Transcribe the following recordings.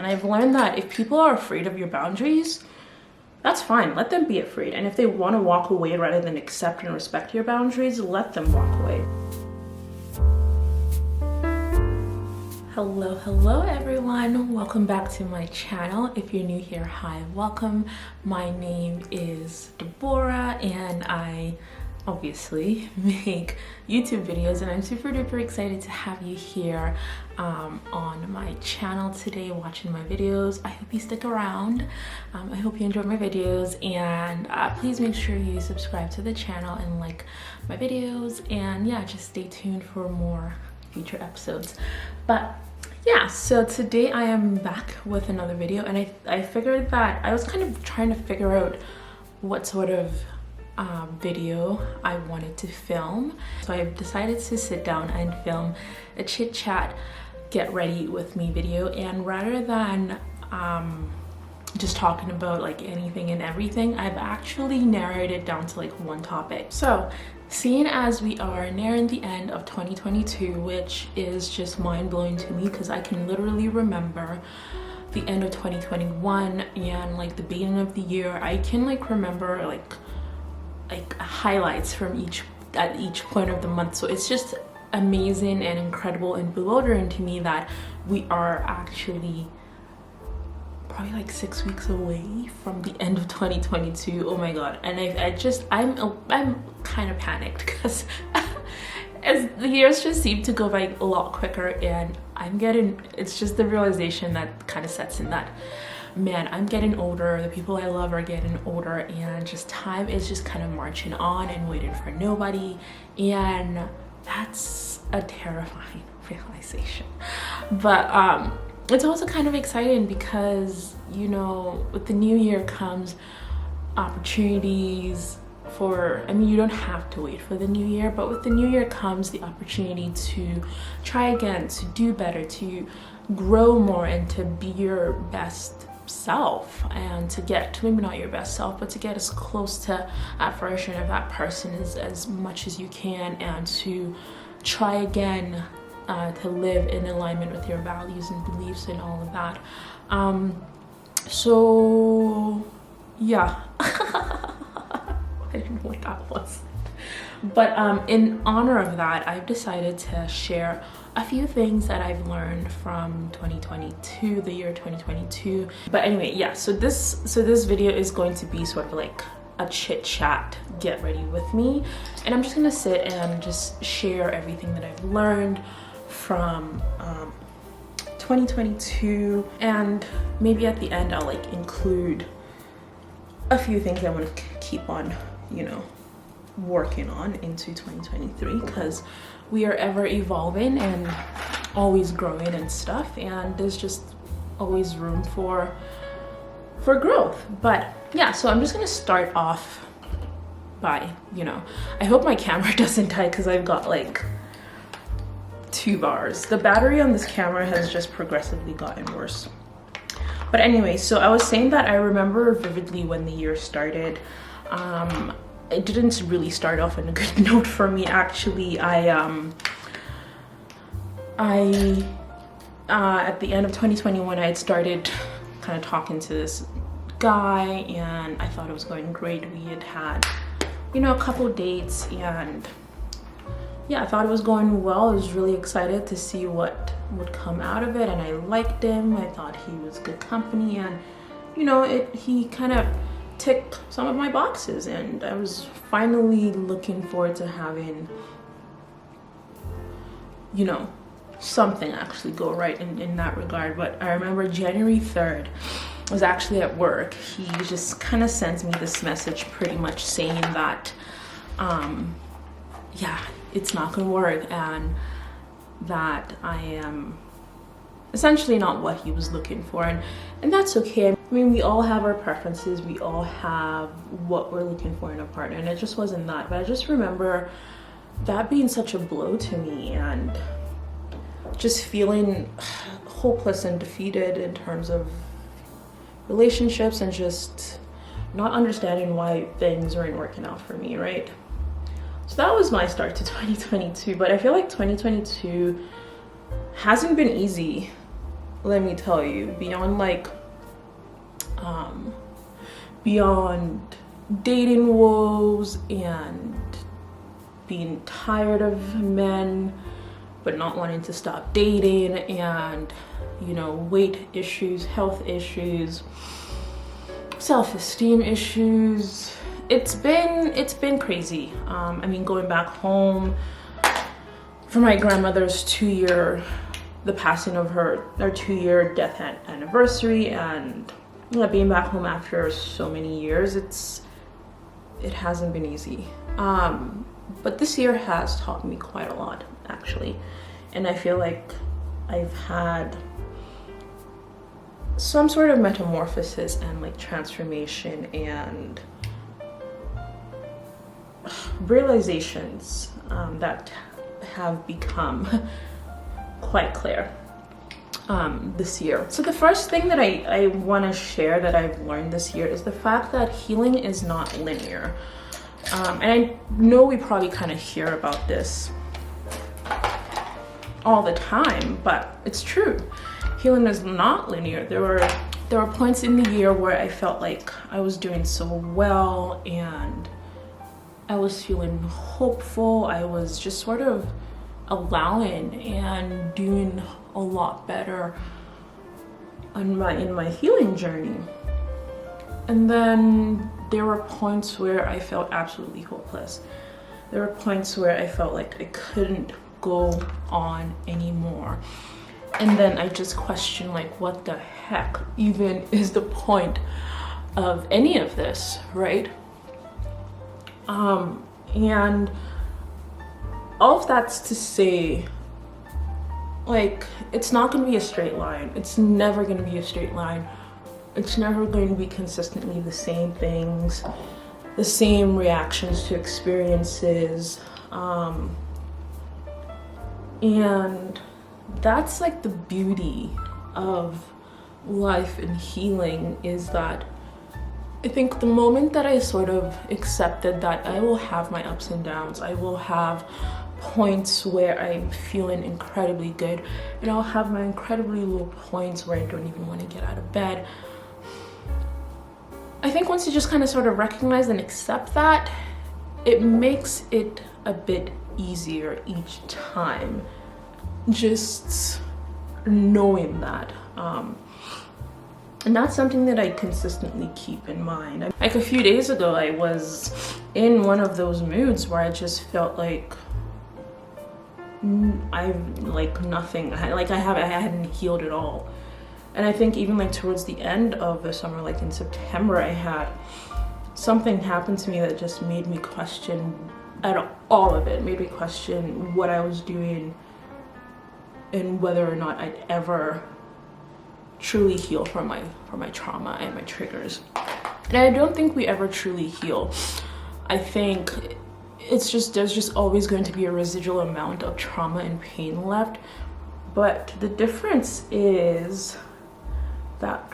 And I've learned that if people are afraid of your boundaries, that's fine. Let them be afraid. And if they want to walk away rather than accept and respect your boundaries, let them walk away. Hello everyone. Welcome back to my channel. If you're new here, hi, welcome. My name is Deborah and I obviously make YouTube videos, and I'm super duper excited to have you here on my channel today watching my videos. I hope you stick around. I hope you enjoy my videos, and please make sure you subscribe to the channel and like my videos, and yeah, just stay tuned for more future episodes. But yeah, so today I am back with another video, and I figured that I was kind of trying to figure out what sort of video I wanted to film. So I decided to sit down and film a chit chat, get ready with me video, and rather than just talking about like anything and everything, I've actually narrowed it down to like one topic. So seeing as we are nearing the end of 2022, which is just mind-blowing to me because I can literally remember the end of 2021 and like the beginning of the year. I can like remember like highlights from each point of the month. So it's just amazing and incredible and bewildering to me that we are actually probably like 6 weeks away from the end of 2022. Oh my god. And I'm kind of panicked because as the years just seem to go by a lot quicker, and it's just the realization that kind of sets in that, man, I'm getting older, the people I love are getting older, and just time is just kind of marching on and waiting for nobody, and that's a terrifying realization. But it's also kind of exciting because, you know, with the new year comes opportunities for, I mean, you don't have to wait for the new year, but with the new year comes the opportunity to try again, to do better, to grow more, and to be your best self, and to get to, maybe not your best self, but to get as close to that version of that person as much as you can, and to try again to live in alignment with your values and beliefs and all of that. So yeah. I don't know what that was. But in honor of that, I've decided to share a few things that I've learned from 2022, the year 2022. But anyway, yeah, so this video is going to be sort of like a chit chat, get ready with me, and I'm just gonna sit and just share everything that I've learned from 2022, and maybe at the end I'll like include a few things I want to keep on, you know, working on into 2023, because we are ever evolving and always growing and stuff, and there's just always room for growth. But yeah, so I'm just gonna start off by, you know, I hope my camera doesn't die because I've got like 2 bars. The battery on this camera has just progressively gotten worse. But anyway, so I was saying that I remember vividly when the year started. It didn't really start off on a good note for me, actually. At the end of 2021, I had started kind of talking to this guy, and I thought it was going great. We had, you know, a couple dates, and yeah, I thought it was going well. I was really excited to see what would come out of it, and I liked him. I thought he was good company, and you know, he kind of ticked some of my boxes, and I was finally looking forward to having, you know, something actually go right in that regard. But I remember January 3rd, I was actually at work. He just kind of sends me this message pretty much saying that yeah, it's not gonna work, and that I am essentially not what he was looking for, and that's okay. I mean, we all have our preferences, we all have what we're looking for in a partner, and it just wasn't that. But I just remember that being such a blow to me, and just feeling hopeless and defeated in terms of relationships, and just not understanding why things weren't working out for me, right? So that was my start to 2022. But I feel like 2022 hasn't been easy let me tell you, beyond like beyond dating woes and being tired of men but not wanting to stop dating, and you know, weight issues, health issues, self-esteem issues, it's been crazy. I mean, going back home for my grandmother's the passing of her 2-year death anniversary, and you know, being back home after so many years, it hasn't been easy. But this year has taught me quite a lot, actually, and I feel like I've had some sort of metamorphosis and like transformation and realizations that have become quite clear this year. So the first thing that I want to share that I've learned this year is the fact that healing is not linear. And I know we probably kind of hear about this all the time, but it's true. Healing is not linear. There were points in the year where I felt like I was doing so well and I was feeling hopeful. I was just sort of allowing and doing a lot better in my healing journey. And then there were points where I felt absolutely hopeless. There were points where I felt like I couldn't go on anymore. And then I just questioned, like, what the heck even is the point of any of this, right? And all of that's to say, like, it's not going to be a straight line. It's never going to be a straight line. It's never going to be consistently the same things, the same reactions to experiences. And that's like the beauty of life and healing, is that I think the moment that I sort of accepted that I will have my ups and downs, I will have points where I'm feeling incredibly good, and I'll have my incredibly low points where I don't even want to get out of bed. I think once you just kind of sort of recognize and accept that, it makes it a bit easier each time, just knowing that. And that's something that I consistently keep in mind. Like a few days ago, I was in one of those moods where I just felt like nothing. I hadn't healed at all. And I think even like towards the end of the summer, like in September, I had something happen to me that just made me question all of it. Made me question what I was doing and whether or not I'd ever truly heal from my trauma and my triggers. And I don't think we ever truly heal. I think there's just always going to be a residual amount of trauma and pain left. But the difference is that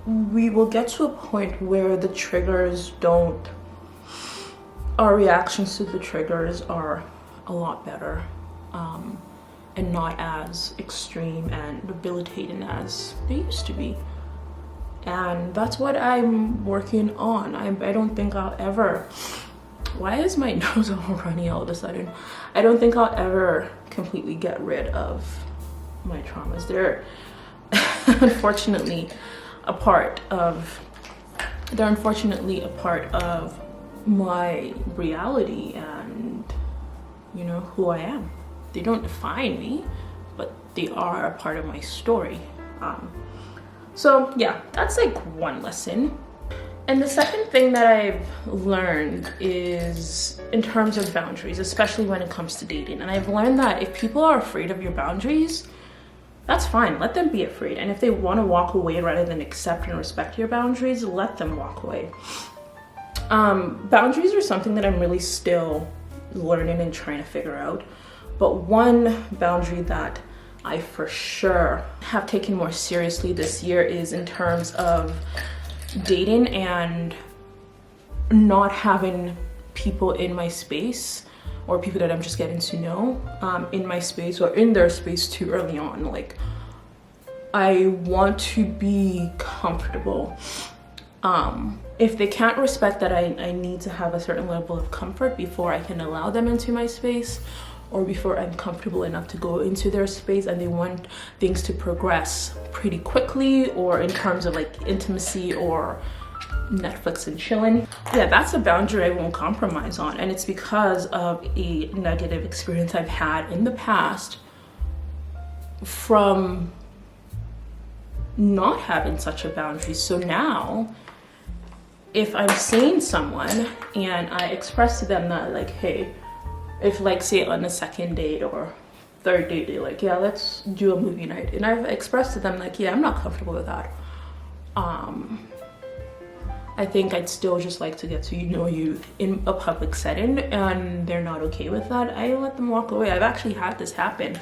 we will get to a point where the triggers our reactions to the triggers are a lot better, and not as extreme and debilitating as they used to be. And that's what I'm working on. I don't think I'll ever, why is my nose all runny all of a sudden? I don't think I'll ever completely get rid of my traumas. They're unfortunately a part of my reality and, you know, who I am. They don't define me, but they are a part of my story. So yeah, that's like one lesson. And the second thing that I've learned is in terms of boundaries, especially when it comes to dating. And I've learned that if people are afraid of your boundaries, that's fine. Let them be afraid. And if they want to walk away rather than accept and respect your boundaries, let them walk away. Boundaries are something that I'm really still learning and trying to figure out. But one boundary that I for sure have taken more seriously this year is in terms of dating and not having people in my space, or people that I'm just getting to know in my space or in their space too early on. Like, I want to be comfortable. If they can't respect that I need to have a certain level of comfort before I can allow them into my space, or before I'm comfortable enough to go into their space, and they want things to progress pretty quickly, or in terms of like intimacy or Netflix and chilling, yeah, that's a boundary I won't compromise on. And it's because of a negative experience I've had in the past from not having such a boundary. So now, if I'm seeing someone and I express to them that, like, hey, if like say on the second date or third date, they're like, yeah, let's do a movie night, and I've expressed to them like, yeah, I'm not comfortable with that. I think I'd still just like to get to know you in a public setting, and they're not okay with that, I let them walk away. I've actually had this happen.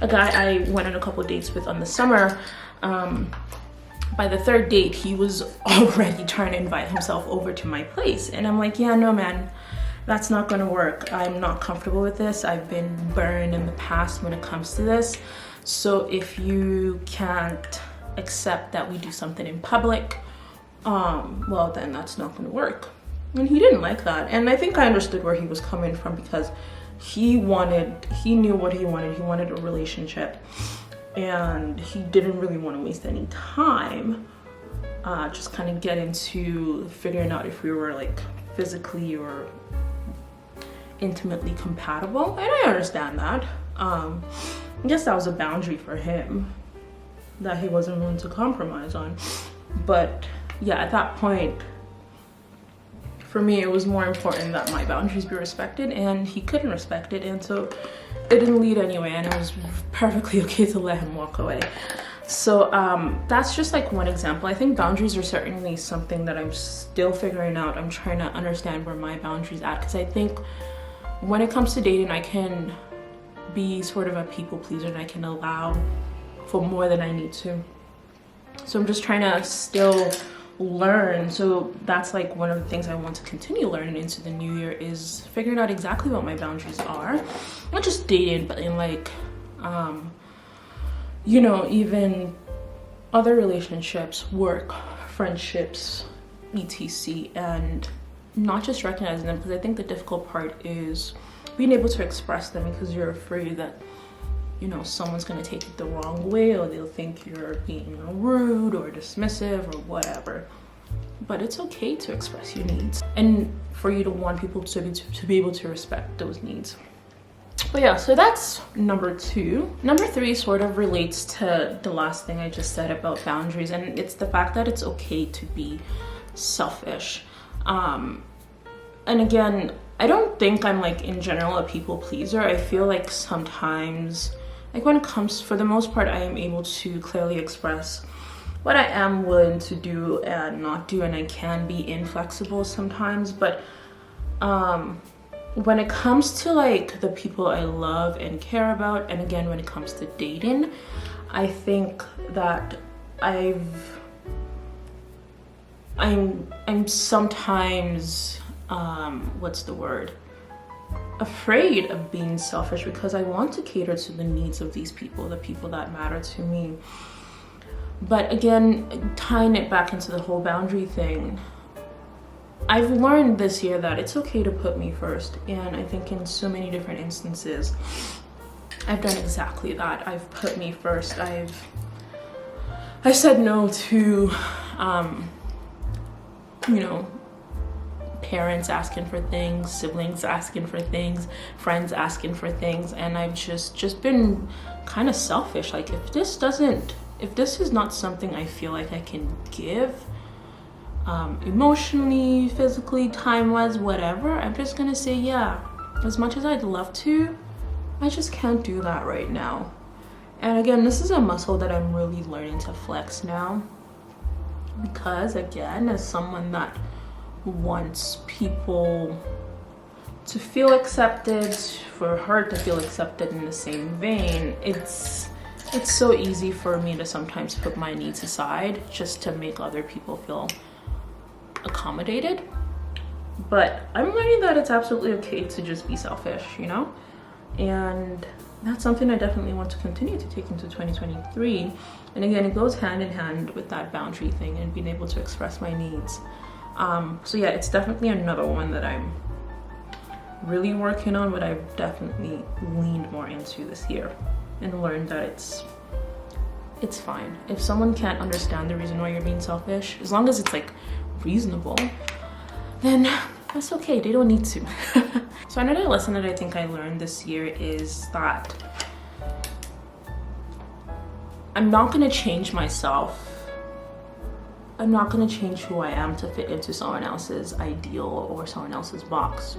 A guy I went on a couple of dates with on the summer, by the third date, he was already trying to invite himself over to my place. And I'm like, yeah, no, man, that's not gonna work. I'm not comfortable with this. I've been burned in the past when it comes to this. So if you can't accept that we do something in public, well, then that's not gonna work. And he didn't like that. And I think I understood where he was coming from, because he knew what he wanted. He wanted a relationship, and he didn't really want to waste any time just kind of get into figuring out if we were like physically or intimately compatible. And I understand that. I guess that was a boundary for him that he wasn't willing to compromise on. But yeah, at that point, for me, it was more important that my boundaries be respected, and he couldn't respect it, and so it didn't lead anywhere, and it was perfectly okay to let him walk away. So that's just like one example. I think boundaries are certainly something that I'm still figuring out. I'm trying to understand where my boundaries at, because I think when it comes to dating, I can be sort of a people pleaser, and I can allow for more than I need to. So I'm just trying to still learn. So that's like one of the things I want to continue learning into the new year, is figuring out exactly what my boundaries are. Not just dating, but in like you know, even other relationships, work, friendships, etc. And not just recognizing them, because I think the difficult part is being able to express them, because you're afraid that, you know, someone's gonna take it the wrong way, or they'll think you're being rude or dismissive or whatever. But it's okay to express your needs, and for you to want people to be able to respect those needs. But yeah, so that's number 2. Number 3 sort of relates to the last thing I just said about boundaries, and it's the fact that it's okay to be selfish. And again, I don't think I'm like in general a people pleaser. I feel like sometimes, like when it comes, for the most part, I am able to clearly express what I am willing to do and not do, and I can be inflexible sometimes. But when it comes to like the people I love and care about, and again, when it comes to dating, I think that I'm sometimes what's the word, afraid of being selfish, because I want to cater to the needs of these people, the people that matter to me. But again, tying it back into the whole boundary thing, I've learned this year that it's okay to put me first. And I think in so many different instances, I've done exactly that. I've put me first. I said no to, you know, parents asking for things, siblings asking for things, friends asking for things, and I've just been kind of selfish. Like, if this is not something I feel like I can give, emotionally, physically, time-wise, whatever, I'm just gonna say, yeah, as much as I'd love to, I just can't do that right now. And again, this is a muscle that I'm really learning to flex now, because again, as someone that wants people to feel accepted, for her to feel accepted in the same vein, it's so easy for me to sometimes put my needs aside just to make other people feel accommodated. But I'm learning that it's absolutely okay to just be selfish, you know? And that's something I definitely want to continue to take into 2023. And again, it goes hand in hand with that boundary thing and being able to express my needs. So yeah, it's definitely another one that I'm really working on, but I've definitely leaned more into this year and learned that it's fine. If someone can't understand the reason why you're being selfish, as long as it's like reasonable, then that's okay. They don't need to. So another lesson that I think I learned this year is that I'm not gonna change myself. I'm not gonna change who I am to fit into someone else's ideal or someone else's box.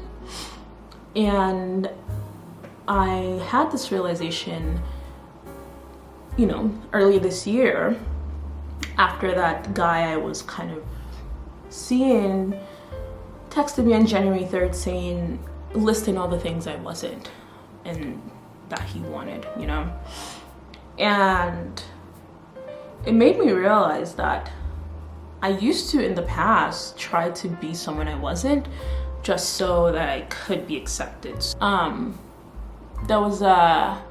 And I had this realization, you know, early this year, after that guy I was kind of seeing texted me on January 3rd saying, listing all the things I wasn't and that he wanted, you know? And it made me realize that I used to, in the past, try to be someone I wasn't just so that I could be accepted. There was a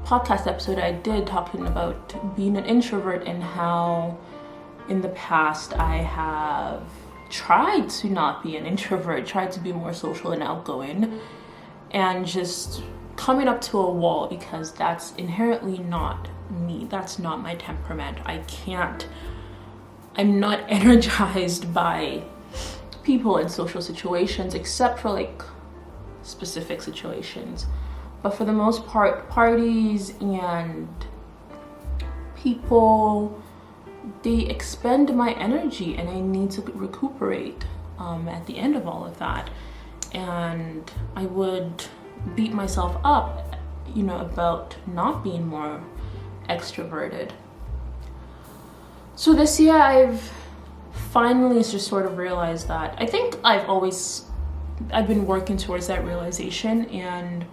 podcast episode I did talking about being an introvert and how in the past I have tried to not be an introvert, tried to be more social and outgoing, and just coming up to a wall because that's inherently not me. That's not my temperament. I'm not energized by people in social situations except for like specific situations. But for the most part, parties and people, they expend my energy and I need to recuperate at the end of all of that. And I would beat myself up, you know, about not being more extroverted. So this year I've finally just sort of realized that. I think I've been working towards that realization and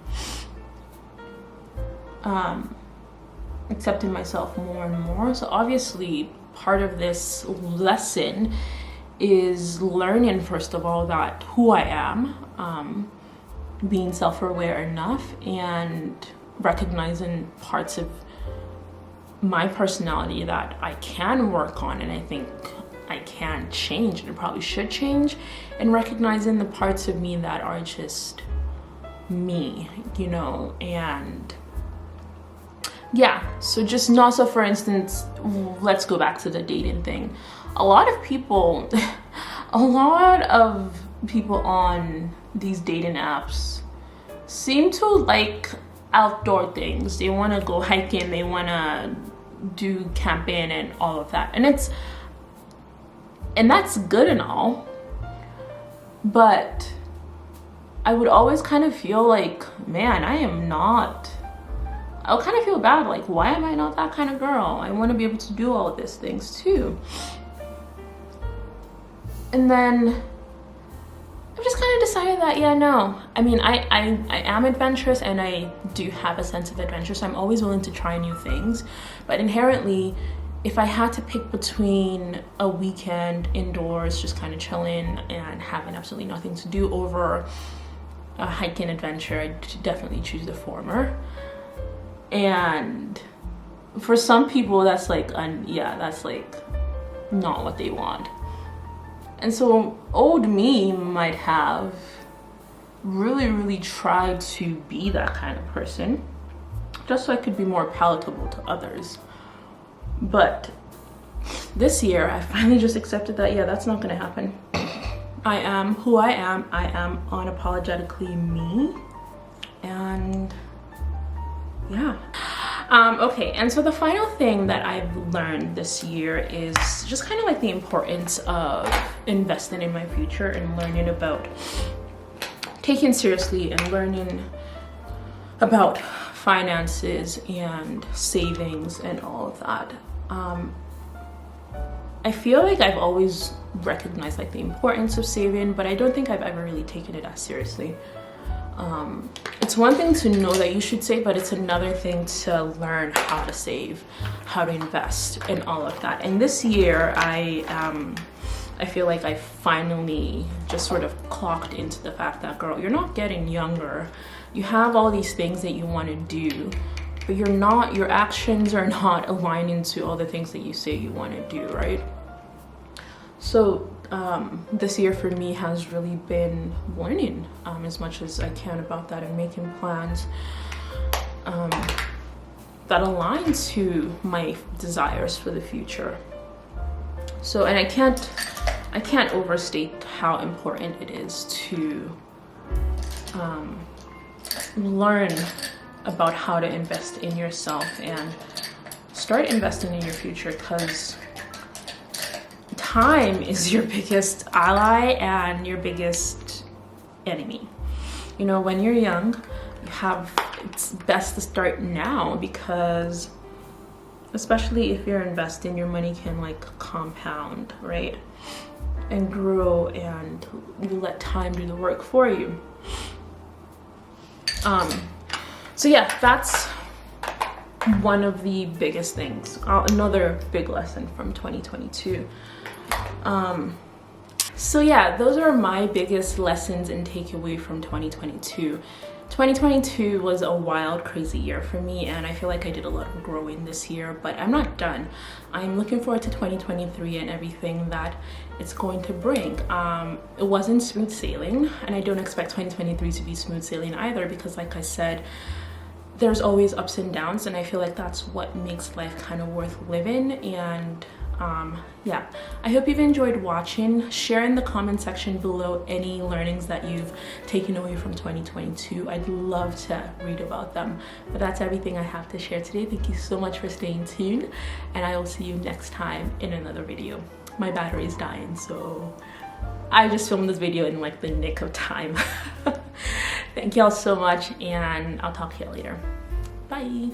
accepting myself more and more. So obviously part of this lesson is learning, first of all, that who I am, being self-aware enough and recognizing parts of my personality that I can work on and I think I can change and probably should change, and recognizing the parts of me that are just me, you know. And yeah, so just not, so for instance, let's go back to the dating thing. A lot of people on these dating apps seem to like outdoor things. They want to go hiking, they want to do camping and all of that, and that's good and all, but I would always kind of feel like, man, I'll kind of feel bad, like, why am I not that kind of girl? I want to be able to do all of these things too. And then I've just kind of decided that, yeah, no. I mean, I am adventurous and I do have a sense of adventure, so I'm always willing to try new things. But inherently, if I had to pick between a weekend indoors, just kind of chilling and having absolutely nothing to do, over a hiking adventure, I'd definitely choose the former. And for some people, that's like, that's like not what they want. And so old me might have really tried to be that kind of person, just so I could be more palatable to others. But this year, I finally just accepted that, yeah, that's not gonna happen. I am who I am. I am unapologetically me. And yeah. Okay, and so the final thing that I've learned this year is just kind of like the importance of investing in my future and learning about taking seriously and learning about finances and savings and all of that. I feel like I've always recognized like the importance of saving, but I don't think I've ever really taken it as seriously. It's one thing to know that you should save, but it's another thing to learn how to save, how to invest, and all of that. And this year, I I feel like I finally just sort of clocked into the fact that, girl, you're not getting younger. You have all these things that you want to do, but your actions are not aligning to all the things that you say you want to do, right? So this year for me has really been learning as much as I can about that and making plans that align to my desires for the future. So, and I can't overstate how important it is to learn about how to invest in yourself and start investing in your future, because time is your biggest ally and your biggest enemy. You know, when you're young, it's best to start now, because especially if you're investing, your money can like compound, right? And grow, and you let time do the work for you. So yeah, that's one of the biggest things. Another big lesson from 2022. So yeah, those are my biggest lessons and takeaway from 2022. 2022 was a wild, crazy year for me, and I feel like I did a lot of growing this year, but I'm not done. I'm looking forward to 2023 and everything that it's going to bring. It wasn't smooth sailing, and I don't expect 2023 to be smooth sailing either, because like I said, there's always ups and downs, and I feel like that's what makes life kind of worth living. And yeah, I hope you've enjoyed watching. Share in the comment section below any learnings that you've taken away from 2022. I'd love to read about them. But that's everything I have to share today. Thank you so much for staying tuned, and I will see you next time in another video. My battery is dying, so I just filmed this video in like the nick of time. Thank y'all so much, and I'll talk to you later. Bye.